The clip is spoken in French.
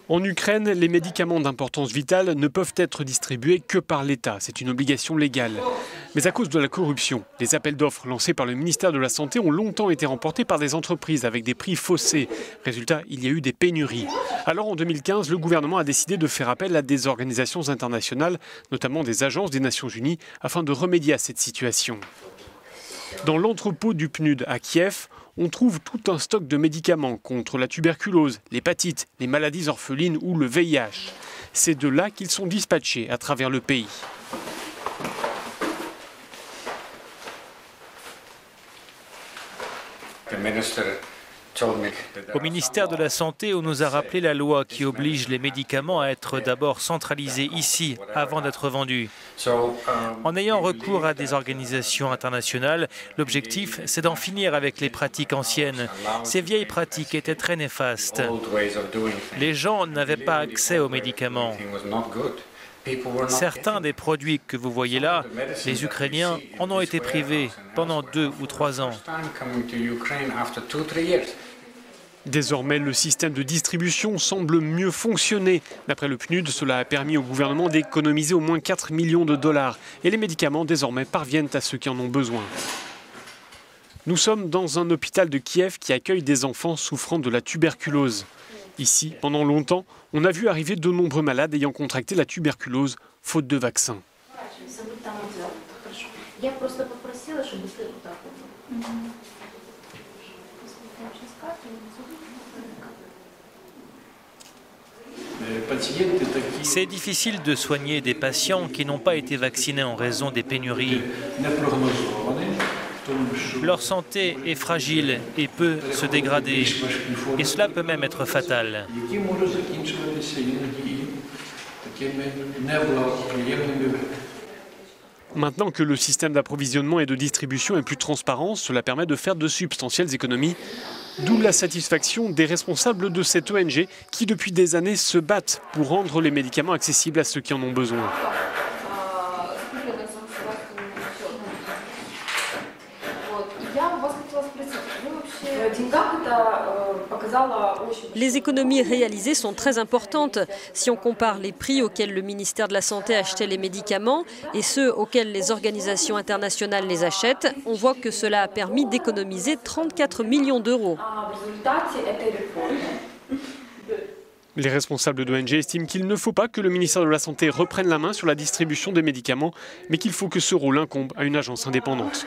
En Ukraine, les médicaments d'importance vitale ne peuvent être distribués que par l'État. C'est une obligation légale. Mais à cause de la corruption, les appels d'offres lancés par le ministère de la Santé ont longtemps été remportés par des entreprises avec des prix faussés. Résultat, il y a eu des pénuries. Alors en 2015, le gouvernement a décidé de faire appel à des organisations internationales, notamment des agences des Nations Unies, afin de remédier à cette situation. Dans l'entrepôt du PNUD à Kiev, on trouve tout un stock de médicaments contre la tuberculose, l'hépatite, les maladies orphelines ou le VIH. C'est de là qu'ils sont dispatchés à travers le pays. Au ministère de la Santé, on nous a rappelé la loi qui oblige les médicaments à être d'abord centralisés ici, avant d'être vendus. En ayant recours à des organisations internationales, l'objectif, c'est d'en finir avec les pratiques anciennes. Ces vieilles pratiques étaient très néfastes. Les gens n'avaient pas accès aux médicaments. Certains des produits que vous voyez là, les Ukrainiens en ont été privés pendant 2 ou 3 ans. Désormais, le système de distribution semble mieux fonctionner. D'après le PNUD, cela a permis au gouvernement d'économiser au moins 4 millions de dollars. Et les médicaments, désormais, parviennent à ceux qui en ont besoin. Nous sommes dans un hôpital de Kiev qui accueille des enfants souffrant de la tuberculose. Ici, pendant longtemps, on a vu arriver de nombreux malades ayant contracté la tuberculose, faute de vaccin. C'est difficile de soigner des patients qui n'ont pas été vaccinés en raison des pénuries. Leur santé est fragile et peut se dégrader. Et cela peut même être fatal. Maintenant que le système d'approvisionnement et de distribution est plus transparent, cela permet de faire de substantielles économies. D'où la satisfaction des responsables de cette ONG qui, depuis des années, se battent pour rendre les médicaments accessibles à ceux qui en ont besoin. Les économies réalisées sont très importantes. Si on compare les prix auxquels le ministère de la Santé achetait les médicaments et ceux auxquels les organisations internationales les achètent, on voit que cela a permis d'économiser 34 millions d'euros. Les responsables d'ONG estiment qu'il ne faut pas que le ministère de la Santé reprenne la main sur la distribution des médicaments, mais qu'il faut que ce rôle incombe à une agence indépendante.